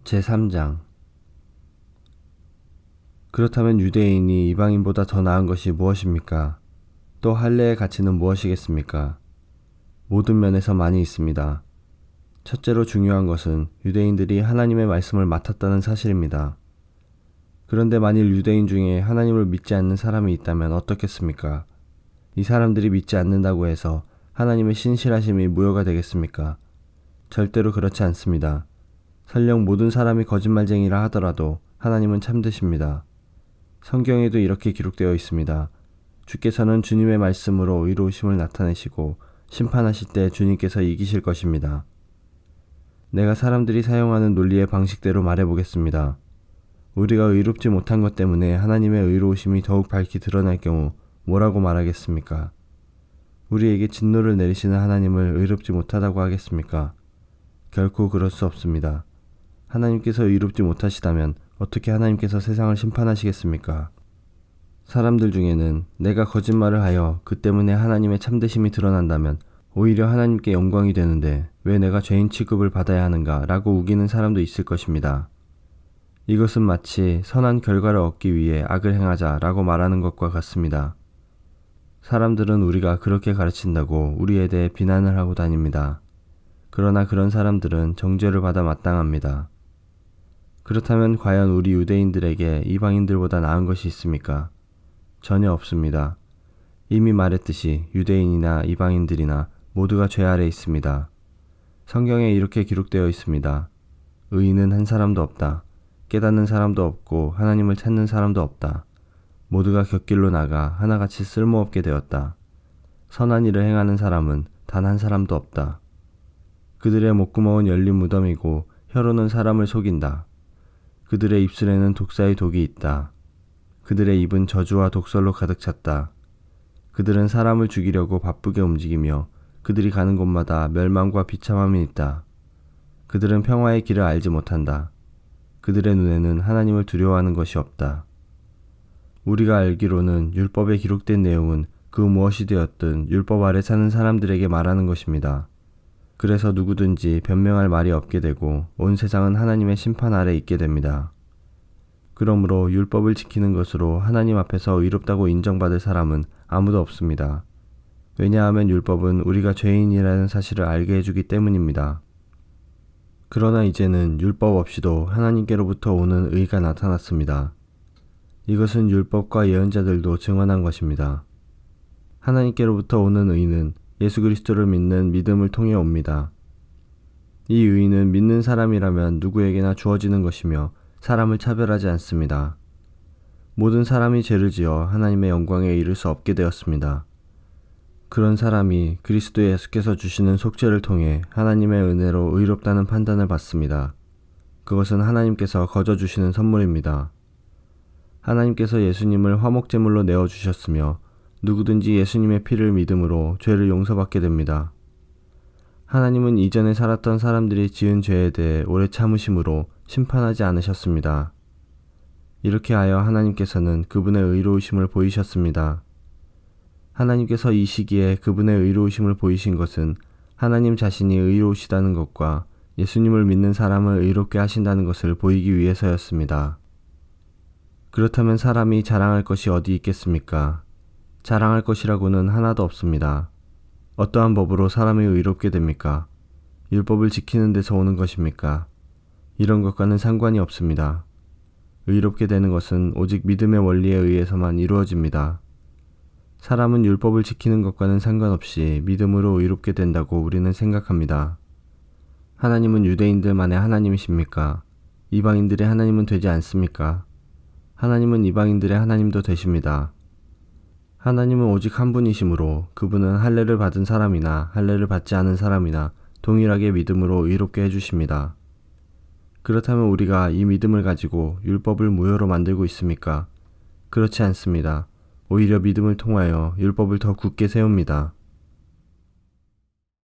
제3장. 그렇다면 유대인이 이방인보다 더 나은 것이 무엇입니까? 또 할례의 가치는 무엇이겠습니까? 모든 면에서 많이 있습니다. 첫째로 중요한 것은 유대인들이 하나님의 말씀을 맡았다는 사실입니다. 그런데 만일 유대인 중에 하나님을 믿지 않는 사람이 있다면 어떻겠습니까? 이 사람들이 믿지 않는다고 해서 하나님의 신실하심이 무효가 되겠습니까? 절대로 그렇지 않습니다. 설령 모든 사람이 거짓말쟁이라 하더라도 하나님은 참되십니다. 성경에도 이렇게 기록되어 있습니다. 주께서는 주님의 말씀으로 의로우심을 나타내시고 심판하실 때 주님께서 이기실 것입니다. 내가 사람들이 사용하는 논리의 방식대로 말해보겠습니다. 우리가 의롭지 못한 것 때문에 하나님의 의로우심이 더욱 밝히 드러날 경우 뭐라고 말하겠습니까? 우리에게 진노를 내리시는 하나님을 의롭지 못하다고 하겠습니까? 결코 그럴 수 없습니다. 하나님께서 의롭지 못하시다면 어떻게 하나님께서 세상을 심판하시겠습니까? 사람들 중에는 내가 거짓말을 하여 그 때문에 하나님의 참되심이 드러난다면 오히려 하나님께 영광이 되는데 왜 내가 죄인 취급을 받아야 하는가 라고 우기는 사람도 있을 것입니다. 이것은 마치 선한 결과를 얻기 위해 악을 행하자 라고 말하는 것과 같습니다. 사람들은 우리가 그렇게 가르친다고 우리에 대해 비난을 하고 다닙니다. 그러나 그런 사람들은 정죄를 받아 마땅합니다. 그렇다면 과연 우리 유대인들에게 이방인들보다 나은 것이 있습니까? 전혀 없습니다. 이미 말했듯이 유대인이나 이방인들이나 모두가 죄 아래 있습니다. 성경에 이렇게 기록되어 있습니다. 의인은 한 사람도 없다. 깨닫는 사람도 없고 하나님을 찾는 사람도 없다. 모두가 곁길로 나가 하나같이 쓸모없게 되었다. 선한 일을 행하는 사람은 단 한 사람도 없다. 그들의 목구멍은 열린 무덤이고 혀로는 사람을 속인다. 그들의 입술에는 독사의 독이 있다. 그들의 입은 저주와 독설로 가득 찼다. 그들은 사람을 죽이려고 바쁘게 움직이며 그들이 가는 곳마다 멸망과 비참함이 있다. 그들은 평화의 길을 알지 못한다. 그들의 눈에는 하나님을 두려워하는 것이 없다. 우리가 알기로는 율법에 기록된 내용은 그 무엇이 되었든 율법 아래 사는 사람들에게 말하는 것입니다. 그래서 누구든지 변명할 말이 없게 되고 온 세상은 하나님의 심판 아래 있게 됩니다. 그러므로 율법을 지키는 것으로 하나님 앞에서 의롭다고 인정받을 사람은 아무도 없습니다. 왜냐하면 율법은 우리가 죄인이라는 사실을 알게 해주기 때문입니다. 그러나 이제는 율법 없이도 하나님께로부터 오는 의가 나타났습니다. 이것은 율법과 예언자들도 증언한 것입니다. 하나님께로부터 오는 의는 예수 그리스도를 믿는 믿음을 통해 옵니다. 이 의는 믿는 사람이라면 누구에게나 주어지는 것이며 사람을 차별하지 않습니다. 모든 사람이 죄를 지어 하나님의 영광에 이를 수 없게 되었습니다. 그런 사람이 그리스도 예수께서 주시는 속죄를 통해 하나님의 은혜로 의롭다는 판단을 받습니다. 그것은 하나님께서 거저 주시는 선물입니다. 하나님께서 예수님을 화목제물로 내어주셨으며 누구든지 예수님의 피를 믿음으로 죄를 용서받게 됩니다. 하나님은 이전에 살았던 사람들이 지은 죄에 대해 오래 참으심으로 심판하지 않으셨습니다. 이렇게 하여 하나님께서는 그분의 의로우심을 보이셨습니다. 하나님께서 이 시기에 그분의 의로우심을 보이신 것은 하나님 자신이 의로우시다는 것과 예수님을 믿는 사람을 의롭게 하신다는 것을 보이기 위해서였습니다. 그렇다면 사람이 자랑할 것이 어디 있겠습니까? 자랑할 것이라고는 하나도 없습니다. 어떠한 법으로 사람이 의롭게 됩니까? 율법을 지키는 데서 오는 것입니까? 이런 것과는 상관이 없습니다. 의롭게 되는 것은 오직 믿음의 원리에 의해서만 이루어집니다. 사람은 율법을 지키는 것과는 상관없이 믿음으로 의롭게 된다고 우리는 생각합니다. 하나님은 유대인들만의 하나님이십니까? 이방인들의 하나님은 되지 않습니까? 하나님은 이방인들의 하나님도 되십니다. 하나님은 오직 한 분이시므로 그분은 할례를 받은 사람이나 할례를 받지 않은 사람이나 동일하게 믿음으로 의롭게 해주십니다. 그렇다면 우리가 이 믿음을 가지고 율법을 무효로 만들고 있습니까? 그렇지 않습니다. 오히려 믿음을 통하여 율법을 더 굳게 세웁니다.